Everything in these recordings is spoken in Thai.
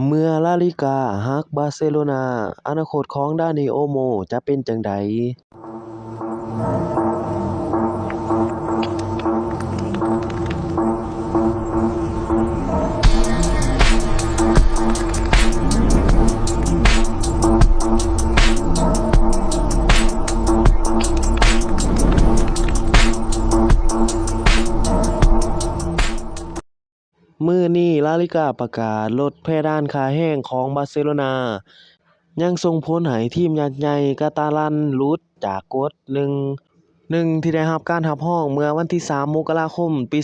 เมื่อลาลิกาฮักบาร์เซโลนาอนาคตของดานิ โอโมจะเป็นจั่งใดมื้อนี้ลาลิกาประกาศลดเพดานค่าแรงของบาร์เซโลนายังส่งผลให้ทีมยักษ์ใหญ่กาตาลันหลุดจากกฎ1-1ที่ได้รับการรับรองเมื่อวันที่3 มกราคม ปี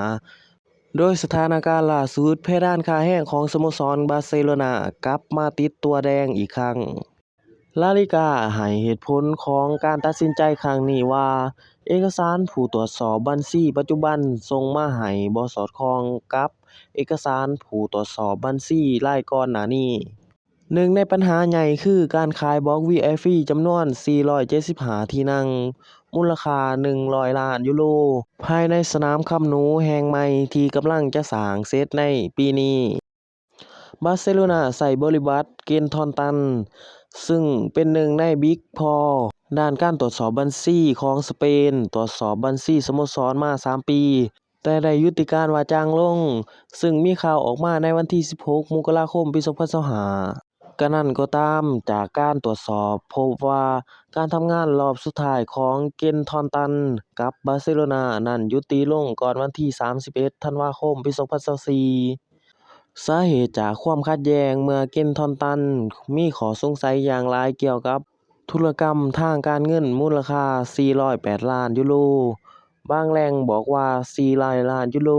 2025 โดยสถานการณ์ล่าสุดเพดานค่าแรงของสโมสรบาร์เซโลนากลับมาติดตัวแดงอีกครั้งลาลิกาให้เหตุผลของการตัดสินใจครั้งนี้ว่าเอกสารผู้ตรวจสอบบัญชีปัจจุบันส่งมาให้บ่สอดคล้องกับเอกสารผู้ตรวจสอบบัญชีรายก่อนหน้านี้หนึ่งในปัญหาใหญ่คือการขายบล็อก VIP จำนวน475ที่นั่งมูลค่า100 ล้านยูโรภายในสนามคัมป์นูแห่งใหม่ที่กำลังจะสร้างเสร็จในปีนี้บาร์เซโลนาใช้บริษัทเกนทอนตันซึ่งเป็นหนึ่งในบิ๊กฟอร์ด้านการตรวจสอบบัญชีของสเปนตรวจสอบบัญชีสโมสรมา3 ปีแต่ได้ยุติการว่าจ้างลงซึ่งมีข่าวออกมาในวันที่16 มกราคม ปี 2025กะนั้นก็ตามจากการตรวจสอบพบว่าการทำงานรอบสุดท้ายของเกนทอนตันกับบาร์เซโลนานั้นยุติลงก่อนวันที่31 ธันวาคม ปี 2024สาเหตุจากความขัดแย้งเมื่อเกนทอนตันมีข้อสงสัยอย่างหลายเกี่ยวกับธุรกรรมทางการเงินมูลค่า408 ล้านยูโรบางแหล่งบอกว่า400 ล้านยูโร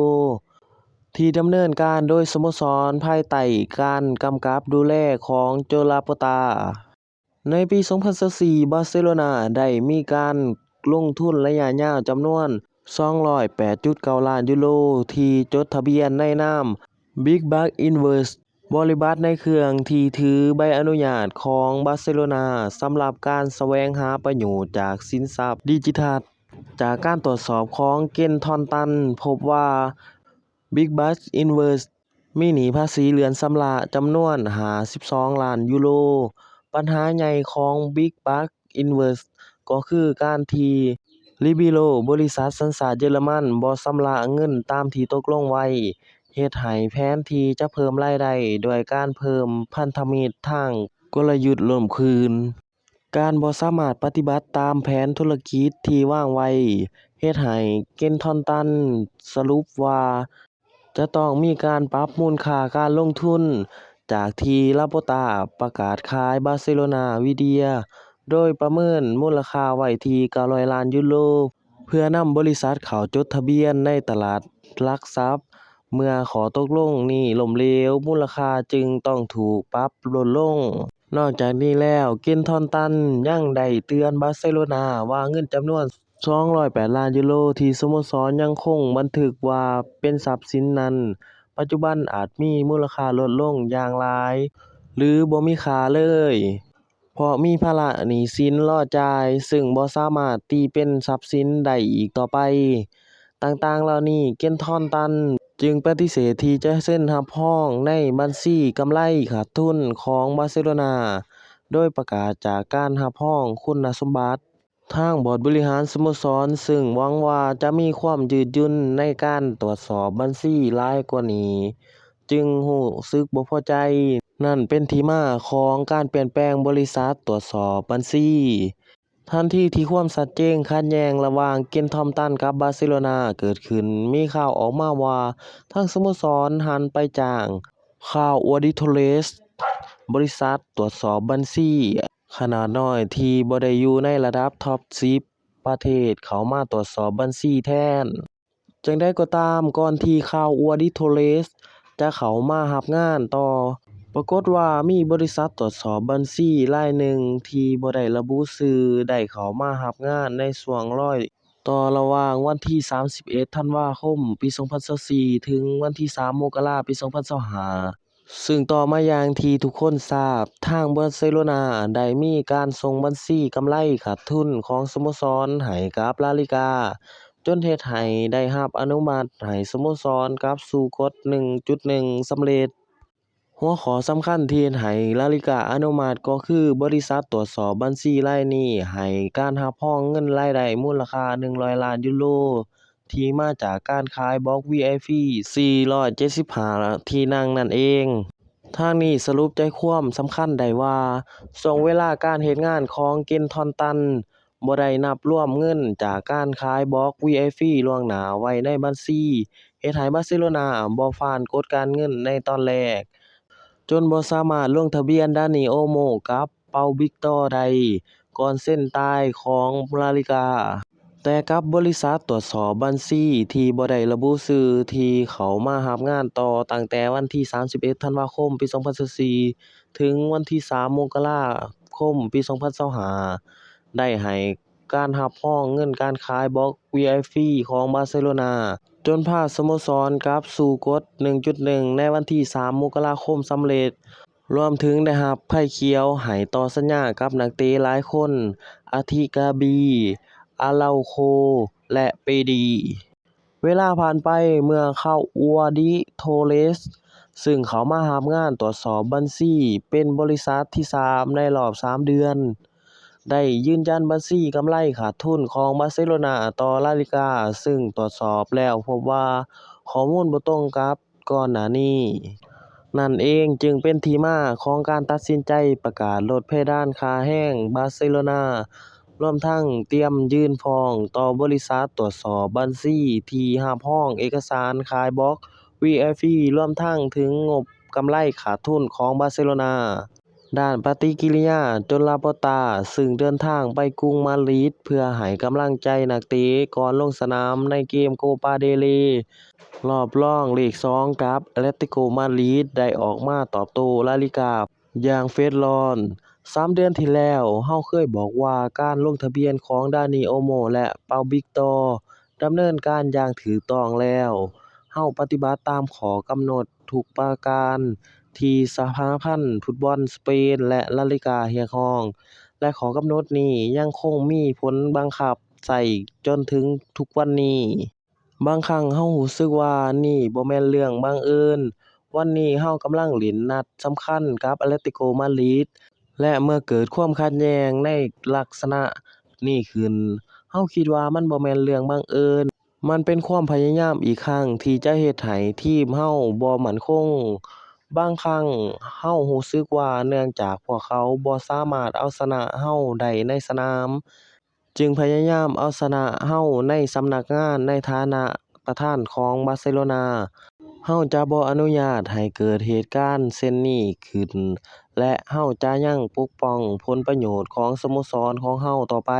ที่ดำเนินการโดยสโมสรภายใต้การกำกับดูแลของโจลาโปตาในปี 2024 บาร์เซโลนาได้มีการลงทุนระยะยาวจำนวน 208.9 ล้านยูโรที่จดทะเบียนในนาม Big Bucks Invest บริษัทในเครื่องที่ถือใบอนุญาตของบาร์เซโลนาสำหรับการแสวงหาประโยชน์จากสินทรัพย์ดิจิทัลจากการตรวจสอบของเกนทอนตันพบว่า Big Bucks Invest มีหนี้ภาษีเหลือนชำระจำนวน52 ล้านยูโรปัญหาใหญ่ของ Big Bucks Invest ก็คือการที่Libero บริษัทสัญชาติเยอรมันบ่ชำระเงินตามที่ตกลงไว้เฮ็ดให้แผนที่จะเพิ่มรายได้ด้วยการเพิ่มพันธมิตรทางกลยุทธ์ล่มคืนการบ่สามารถปฏิบัติตามแผนธุรกิจที่วางไว้เฮ็ดให้เกนทอนตันสรุปว่าจะต้องมีการปรับมูลค่าการลงทุนจากที่ลาโปตาประกาศขายบาร์เซโลนาวิเดียโดยประเมินมูลค่าไว้ที่900 ล้านยูโรเพื่อนำบริษัทเข้าจดทะเบียนในตลาดหลักทรัพย์เมื่อข้อตกลงนี้ล้มเหลวมูลค่าจึงต้องถูกปรับลดลงนอกจากนี้แล้วเกนทอนตันยังได้เตือนบาร์เซโลนาว่าเงินจำนวน208 ล้านยูโรที่สโมสรยังคงบันทึกว่าเป็นทรัพย์สินนั้นปัจจุบันอาจมีมูลค่าลดลงอย่างหลายหรือบ่มีค่าเลยเพราะมีภาระหนี้สินรอจ่ายซึ่งบ่สามารถตีเป็นทรัพย์สินได้อีกต่อไปต่างๆเหล่านี้เกนทอนตันจึงปฏิเสธที่จะเซ็นรับรองในบัญชีกำไรขาดทุนของบาร์เซโลนาโดยประกาศจากการรับรองคุณสมบัติทางบอร์ดบริหารสโมสรซึ่งหวังว่าจะมีความยืดหยุ่นในการตรวจสอบบัญชีหลายกว่านี้จึงรู้สึกบ่พอใจนั่นเป็นที่มาของการเปลี่ยนแปลงบริษัทตรวจสอบบัญชีทันทีที่ความชัดเจนขัดแย้งระหว่างเกนทอมตันกับบาร์เซโลนาเกิดขึ้นมีข่าวออกมาว่าทางสโมสรหันไปจ้างข่าวออดิโทเรสบริษัทตรวจสอบบัญชีขนาดน้อยที่บ่ได้อยู่ในระดับท็อป10ประเทศเข้ามาตรวจสอบบัญชีแทนจั่งใดก็ตามก่อนที่ข่าวออดิโทเรสจะเข้ามารับงานต่อปรากฏว่ามีบริษัทตรวจสอบบัญชีรายหนึ่งที่บ่ได้ระบุชื่อได้เข้ามารับงานในช่วงรอยต่อระหว่างวันที่31 ธันวาคม ปี 2024ถึงวันที่3 มกราคม ปี 2025ซึ่งต่อมาอย่างที่ทุกคนทราบทางบาร์เซโลนาได้มีการส่งบัญชีกำไรขาดทุนของสโมสรให้กับลาลิกาจนเฮ็ดให้ได้รับอนุมัติให้สโมสรกลับสู่กฎ 1.1 สำเร็จ หัวข้อสำคัญที่เฮ็ดให้ลาลิกาอนุมัติก็คือบริษัทตรวจสอบบัญชีรายนี้ให้การรับรองเงินรายได้มูลค่า100 ล้านยูโรที่มาจากการขายบล็อก VIP 475 ที่นั่งนั่นเอง ทางนี้สรุปใจความสำคัญได้ว่าช่วงเวลาการเฮ็ดงานของเกนทอนตันบ่ได้นับรวมเงินจากการขายบล็อก VIP ล่วงหน้าไว้ในบัญชีเฮ็ดให้บาร์เซโลนาบ่ผ่านกฎการเงินในตอนแรก จนบ่สามารถลงทะเบียน Dani Olmo กับ Pau Victor ได้ก่อนเส้นตายของลาลิกา แต่กับบริษัทตรวจสอบบัญชีที่บ่ได้ระบุชื่อที่เข้ามารับงานต่อตั้งแต่วันที่ 31 ธันวาคม ปี 2024 ถึงวันที่ 3 มกราคม ปี 2025 ได้ให้การรับรองเงินการขายบล็อก VIP ของบาร์เซโลนาจนพาสโมสรกลับสู่กฎ 1.1 ในวันที่ 3 มกราคมสำเร็จ รวมถึงได้รับไฟเขียวให้ต่อสัญญากับนักเตะหลายคน อาทิ Gabi Araujo และ Pedri เวลาผ่านไปเมื่อเขาอัวดิโทเรสซึ่งเขามารับงานตรวจสอบบัญชีเป็นบริษัทที่ 3 ในรอบ 3 เดือน ได้ยืนยันบัญชีกำไรขาดทุนของบาร์เซโลนาต่อลาลิกาซึ่งตรวจสอบแล้วพบว่าข้อมูลบ่ตรงกับก่อนหน้านี้ นั่นเองจึงเป็นที่มาของการตัดสินใจประกาศลดเพดานค่าแรงบาร์เซโลนารวมทั้งเตรียมยื่นฟ้องต่อบริษัทตรวจสอบบัญชีที่รับรองเอกสารขายบล็อก VIP รวมทั้งถึงงบกำไรขาดทุนของบาร์เซโลนา ด้านปฏิกิริยาจนลาโปร์ตาซึ่งเดินทางไปกรุงมาดริดเพื่อให้กำลังใจนักเตะก่อนลงสนามในเกมโคปาเดลเรย์รอบรองลีก 2 กับแอตเลติโกมาดริดได้ออกมาตอบโต้ลาลิกาอย่างเผ็ดร้อน 3 เดือนที่แล้วเราเคยบอกว่าการลงทะเบียนของ Dani Olmo และ Pau Victor ดำเนินการอย่างถูกต้องแล้วเราปฏิบัติตามข้อกำหนดทุกประการที่สหพันธ์ฟุตบอลสเปนและลาลิกาเรียกร้อง และข้อกำหนดนี้ยังคงมีผลบังคับใช้จนถึงทุกวันนี้ บางครั้งเรารู้สึกว่านี่บ่แม่นเรื่องบังเอิญ วันนี้เรากำลังเล่นนัดสำคัญกับแอตเลติโกมาดริด และเมื่อเกิดความขัดแย้งในลักษณะนี้ขึ้น เราคิดว่ามันบ่แม่นเรื่องบังเอิญ มันเป็นความพยายามอีกครั้งที่จะเฮ็ดให้ทีมเราบ่มั่นคง บางครั้งเรารู้สึกว่าเนื่องจากพวกเขาบ่สามารถเอาชนะเราได้ในสนาม จึงพยายามเอาชนะเราในสำนักงานในฐานะประธานของบาร์เซโลนาเราจะบ่อนุญาตให้เกิดเหตุการณ์เช่นนี้ขึ้น และเราจะยังปกป้องผลประโยชน์ของสโมสรของเราต่อไป